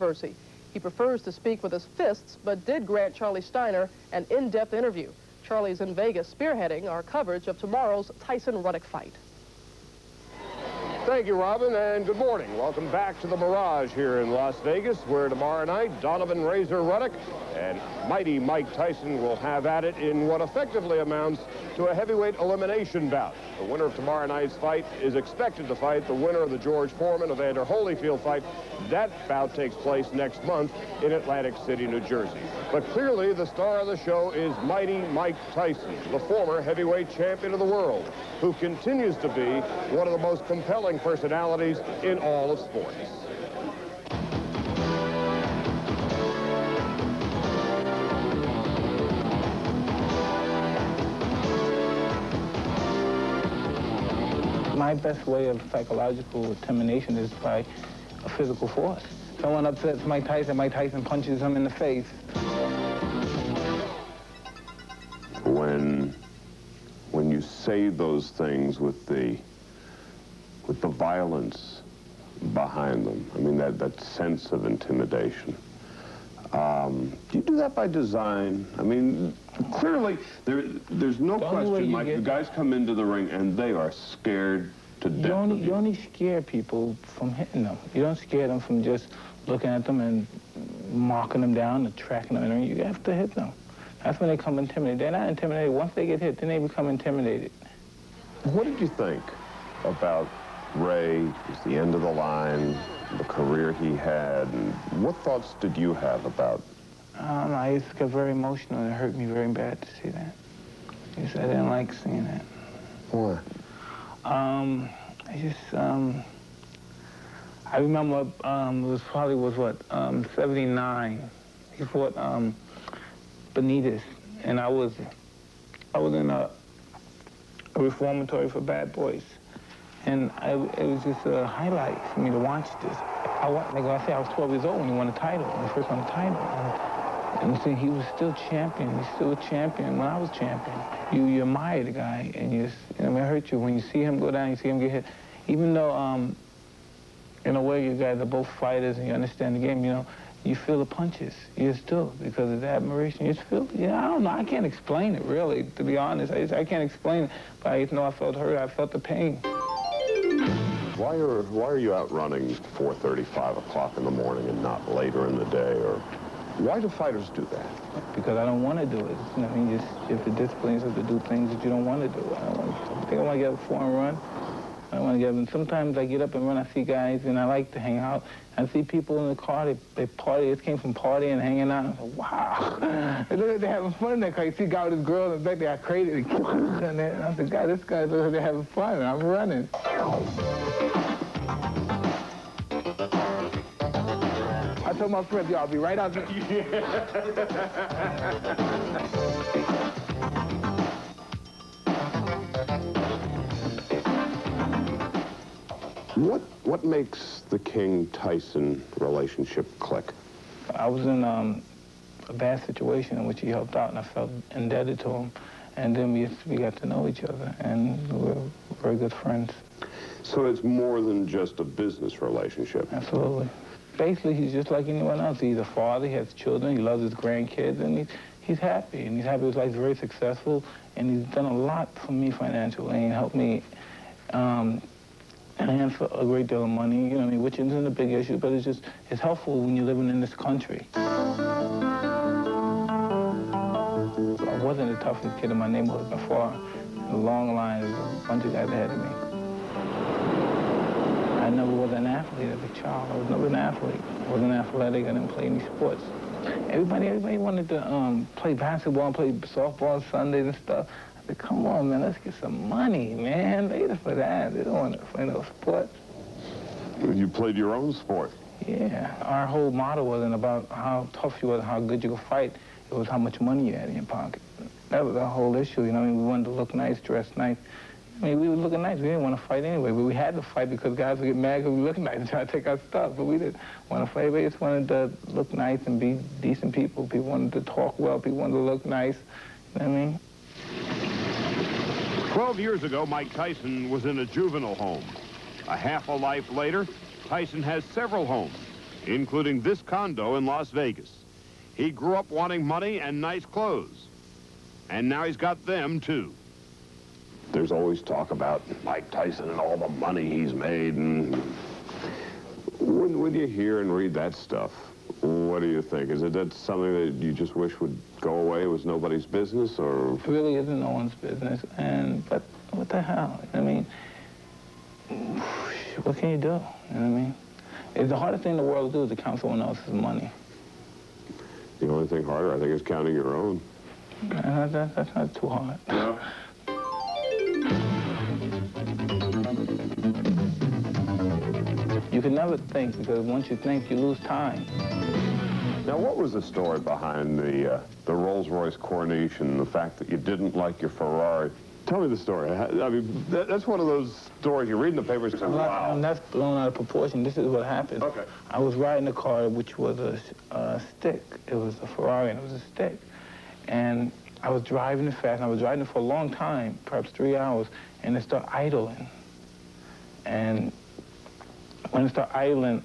controversy. He prefers to speak with his fists, but did grant Charlie Steiner an in-depth interview. Charlie's in Vegas spearheading our coverage of tomorrow's Tyson-Ruddock fight. Thank you, Robin, and good morning. Welcome back to the Mirage here in Las Vegas, where tomorrow night, Donovan Razor Ruddock and mighty Mike Tyson will have at it in what effectively amounts to a heavyweight elimination bout. The winner of tomorrow night's fight is expected to fight the winner of the George Foreman Evander Holyfield fight. That bout takes place next month in Atlantic City, New Jersey. But clearly, the star of the show is mighty Mike Tyson, the former heavyweight champion of the world, who continues to be one of the most compelling personalities in all of sports. My best way of psychological intimidation is by a physical force. Someone upsets Mike Tyson punches him in the face. When you say those things with the violence behind them, I mean, that sense of intimidation, do you do that by design? I mean, clearly, there's no question, Mike, the guys come into the ring and they are scared to death. You only scare people from hitting them. You don't scare them from just looking at them and marking them down and tracking them in the ring. You have to hit them. That's when they come intimidated. They're not intimidated. Once they get hit, then they become intimidated. What did you think about Ray? It's the end of the line, the career he had, and what thoughts did you have about? I used to get very emotional, and it hurt me very bad to see that. I didn't like seeing that. Why? I remember it was 79. He fought Benitez, and I was in a reformatory for bad boys. And it was just a highlight for me to watch this. Like I said, I was 12 years old when he won the title, when he first won the title. And see, he was still champion. He's still a champion when I was champion. You admire the guy, and it hurt you when you see him go down, you see him get hit. Even though, in a way, you guys are both fighters and you understand the game, you feel the punches. You still, because of the admiration, you just feel, I don't know, I can't explain it, really, to be honest. I can't explain it, but I just know I felt hurt, I felt the pain. Why are you out running 4:30, 5 o'clock in the morning and not later in the day? Or why do fighters do that? Because I don't want to do it. I mean, you have the discipline to do things that you don't want to do. I think I want to get up before and run. I want to get up, and sometimes I get up and run, I see guys, and I like to hang out. I see people in the car, they party, they came from partying and hanging out. I'm like, wow. They're having fun in that car. You see a guy with his girl in the back, they got crazy. And I said, God, this guy's over there having fun, and I'm running. I told my friends, I'll be right out there. What makes the King-Tyson relationship click? I was in a bad situation in which he helped out, and I felt indebted to him. And then we got to know each other, and we were very good friends. So it's more than just a business relationship? Absolutely. Basically, he's just like anyone else. He's a father, he has children, he loves his grandkids, and he's happy. And he's happy his life's very successful, and he's done a lot for me financially, and helped me enhance a great deal of money, which isn't a big issue, but it's helpful when you're living in this country. I wasn't the toughest kid in my neighborhood by far. A long line of a bunch of guys ahead of me. I never was an athlete as a child. I was never an athlete. I wasn't athletic. I didn't play any sports. Everybody wanted to play basketball and play softball on Sundays and stuff. I said, come on, man, let's get some money, man. They for that. They don't want to play no sports. You played your own sport. Yeah. Our whole motto wasn't about how tough you were, how good you could fight. It was how much money you had in your pocket. That was our whole issue, we wanted to look nice, dress nice. We were looking nice. We didn't want to fight anyway, but we had to fight because guys would get mad because we looked nice and try to take our stuff. But we didn't want to fight. We just wanted to look nice and be decent people. People wanted to talk well. People wanted to look nice. You know what I mean? 12 years ago, Mike Tyson was in a juvenile home. A half a life later, Tyson has several homes including this condo in Las Vegas. He grew up wanting money and nice clothes, and now he's got them, too. There's always talk about Mike Tyson and all the money he's made, and when you hear and read that stuff, what do you think? Is that something that you just wish would go away? It was nobody's business, or? It really isn't no one's business, but what the hell? I mean, what can you do? You know what I mean? It's the hardest thing in the world to do is to count someone else's money. The only thing harder, I think, is counting your own. That's not too hard. No. You can never think, because once you think, you lose time. Now, what was the story behind the Rolls-Royce Corniche and the fact that you didn't like your Ferrari? Tell me the story. I mean, that's one of those stories you read in the papers and say, wow. That's blown out of proportion. This is what happened. Okay. I was riding a car which was a stick. It was a Ferrari, and it was a stick. And I was driving it fast, and I was driving it for a long time, perhaps 3 hours, and it started idling. And when it started idling,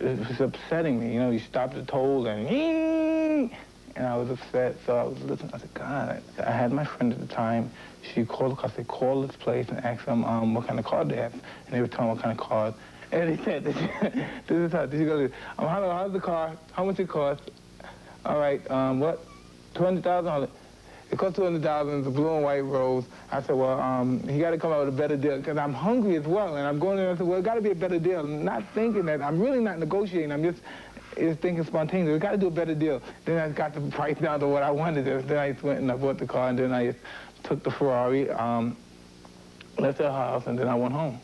it was upsetting me. You know, you stopped the toll, and I was upset, so I was listening. I said, God, I had my friend at the time. She called, I said, call this place and ask them what kind of car they have. And they were telling me what kind of car. And they said, this is how, she goes, how's the car? How much it cost? All right, what? $200,000? It cost $200,000, it's a blue and white rose. I said, well, he got to come out with a better deal, because I'm hungry as well. And I'm going there and I said, well, it got to be a better deal. Not thinking that, I'm really not negotiating. I'm just thinking spontaneously. We got to do a better deal. Then I got the price down to what I wanted. Then I went and I bought the car, and then I took the Ferrari, left the house, and then I went home.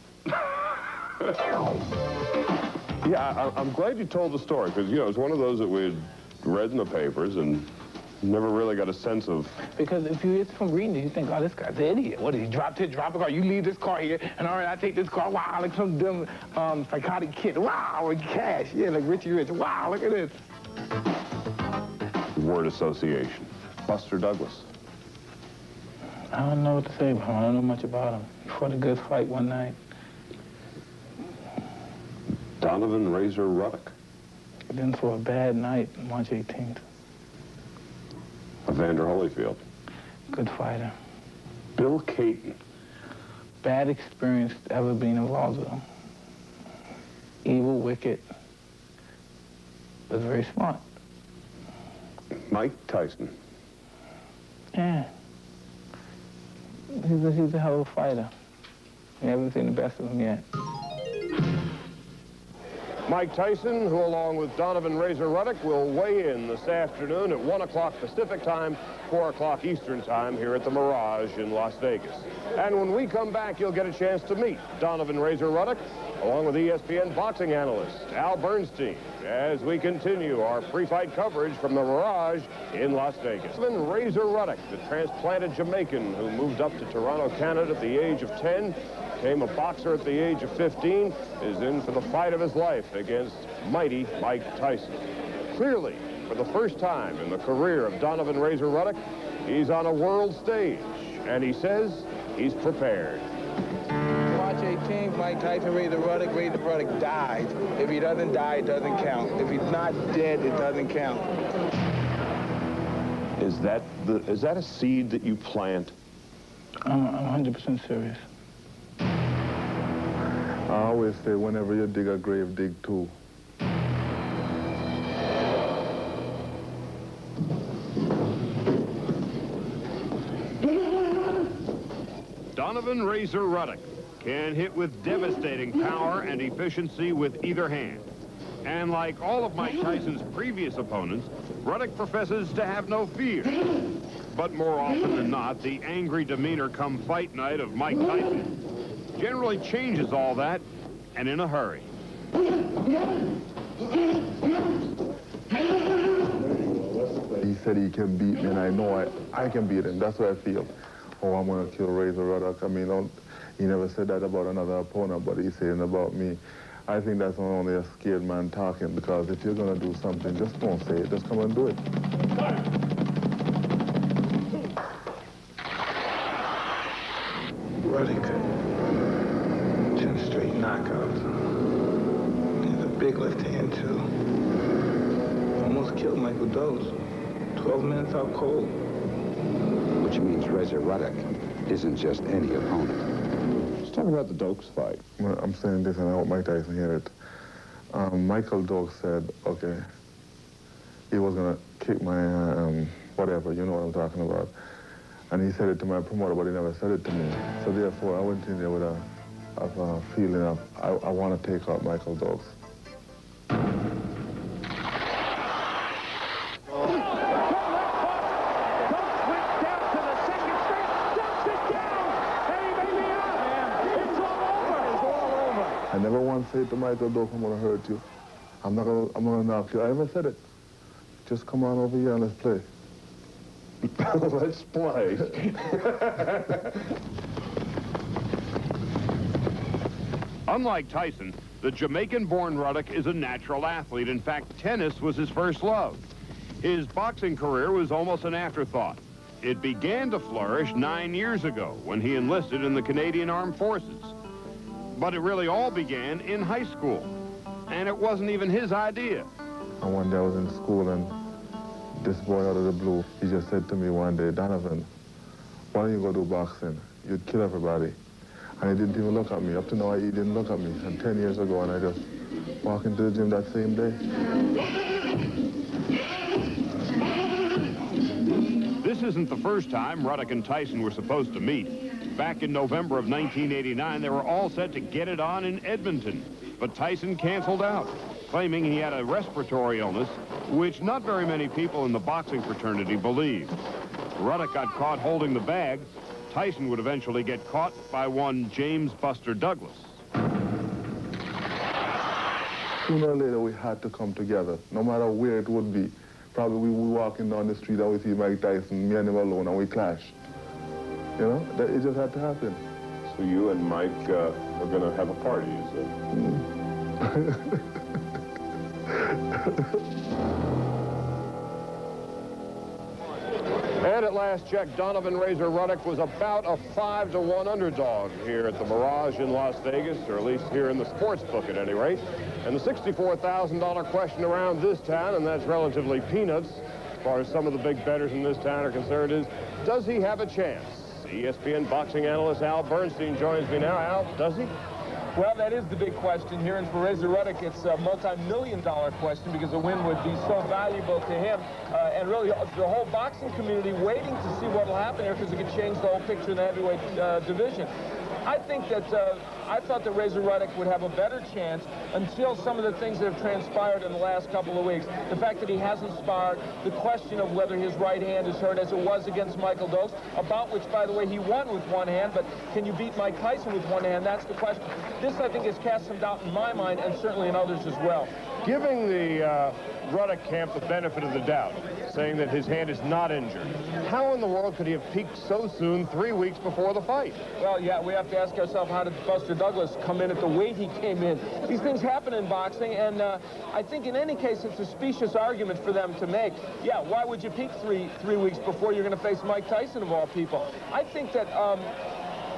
Yeah, I'm glad you told the story, because, you know, it's one of those that we'd read in the papers and never really got a sense of. Because if you it's from reading it, you think, oh, this guy's an idiot. What, he dropped a car? You leave this car here, and all right, I take this car. Wow, like some dumb psychotic kid. Wow, with cash. Yeah, like Richie Rich. Wow, look at this. Word association. Buster Douglas. I don't know what to say about him. I don't know much about him. He fought a good fight one night. Donovan Razor Ruddock. Then for a bad night, March 18th. Evander Holyfield. Good fighter. Bill Caton. Bad experience ever being involved with him. Evil, wicked, but very smart. Mike Tyson. Yeah. He's a hell of a fighter. We haven't seen the best of him yet. Mike Tyson, who along with Donovan Razor Ruddock will weigh in this afternoon at 1 o'clock Pacific time, 4 o'clock Eastern time here at the Mirage in Las Vegas. And when we come back, you'll get a chance to meet Donovan Razor Ruddock along with ESPN boxing analyst Al Bernstein as we continue our pre-fight coverage from the Mirage in Las Vegas. Donovan Razor Ruddock, the transplanted Jamaican who moved up to Toronto, Canada at the age of 10, became a boxer at the age of 15, is in for the fight of his life against mighty Mike Tyson. Clearly, for the first time in the career of Donovan Razor Ruddock, he's on a world stage, and he says he's prepared. March 18th, Mike Tyson, Razor Ruddock dies. If he doesn't die, it doesn't count. If he's not dead, it doesn't count. Is that a seed that you plant? I'm 100% serious. I always say, whenever you dig a grave, dig two. Donovan Razor Ruddock can hit with devastating power and efficiency with either hand. And like all of Mike Tyson's previous opponents, Ruddock professes to have no fear. But more often than not, the angry demeanor come fight night of Mike Tyson generally changes all that, and in a hurry. He said he can beat me, and I know I can beat him. That's what I feel. Oh, I'm going to kill Razor Ruddock. I mean, he never said that about another opponent, but he's saying about me. I think that's only a scared man talking, because if you're going to do something, just don't say it. Just come and do it. Ruddock. 10 straight knockouts. He's a big left hand, too. type of dose. 12 minutes out cold. Which means Razor Ruddock isn't just any opponent. Let's talk about the Dokes fight. Well, I'm saying this, and I hope Mike Tyson hear it. Michael Dokes said, okay, he was going to kick my, whatever, you know what I'm talking about. And he said it to my promoter, but he never said it to me. So therefore, I went in there with a feeling of, I want to take out Michael Dokes. I never once said to Michael Dokes, I'm going to hurt you. I'm going to knock you. I never said it. Just come on over here and let's play. Let's play. Unlike Tyson, the Jamaican-born Ruddock is a natural athlete. In fact, tennis was his first love. His boxing career was almost an afterthought. It began to flourish 9 years ago when he enlisted in the Canadian Armed Forces. But it really all began in high school, and it wasn't even his idea. And one day I was in school, and this boy out of the blue, he just said to me one day, Donovan, why don't you go do boxing? You'd kill everybody. And he didn't even look at me. Up to now, he didn't look at me. And 10 years ago, and I just walked into the gym that same day. This isn't the first time Ruddock and Tyson were supposed to meet. Back in November of 1989, they were all set to get it on in Edmonton. But Tyson canceled out, claiming he had a respiratory illness, which not very many people in the boxing fraternity believed. Ruddock got caught holding the bag. Tyson would eventually get caught by one James Buster Douglas. Sooner or later, we had to come together, no matter where it would be. Probably we were walking down the street and we see Mike Tyson, me and him alone, and we clash. You know, it just had to happen. So you and Mike are going to have a party, you said? And at last check, Donovan Razor Ruddock was about a 5-to-1 underdog here at the Mirage in Las Vegas, or at least here in the sports book at any rate. And the $64,000 question around this town, and that's relatively peanuts as far as some of the big bettors in this town are concerned, is does he have a chance? ESPN boxing analyst Al Bernstein joins me now. Al, does he? Well, that is the big question here, and for Razor Ruddock, it's a multi-million-dollar question because a win would be so valuable to him, and really the whole boxing community waiting to see what will happen here because it could change the whole picture in the heavyweight division. I think that I thought that Razor Ruddock would have a better chance until some of the things that have transpired in the last couple of weeks. The fact that he hasn't sparred, the question of whether his right hand is hurt as it was against Michael Dokes, about which, by the way, he won with one hand, but can you beat Mike Tyson with one hand? That's the question. This, I think, has cast some doubt in my mind and certainly in others as well. Giving the Ruddock camp the benefit of the doubt, saying that his hand is not injured, how in the world could he have peaked so soon 3 weeks before the fight? Well, yeah, we have to ask ourselves, how did Buster Douglas come in at the weight he came in? These things happen in boxing, and I think in any case it's a specious argument for them to make. Yeah, why would you peak three weeks before you're going to face Mike Tyson, of all people? I think that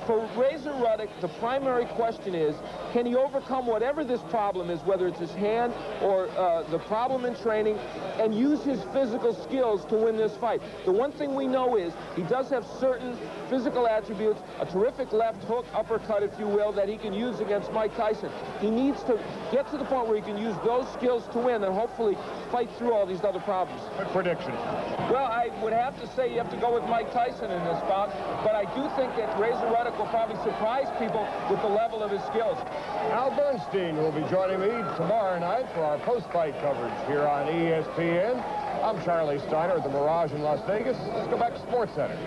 for Razor Ruddock, the primary question is, can he overcome whatever this problem is, whether it's his hand or the problem in training, and use his physical skills to win this fight? The one thing we know is he does have certain physical attributes, a terrific left hook, uppercut, if you will, that he can use against Mike Tyson. He needs to get to the point where he can use those skills to win and hopefully fight through all these other problems. Prediction. Well, I would have to say you have to go with Mike Tyson in this bout, but I do think that Razor Ruddock will probably surprise people with the level of his skills. Al Bernstein will be joining me tomorrow night for our post-fight coverage here on ESPN. I'm Charlie Steiner at the Mirage in Las Vegas. Let's go back to SportsCenter.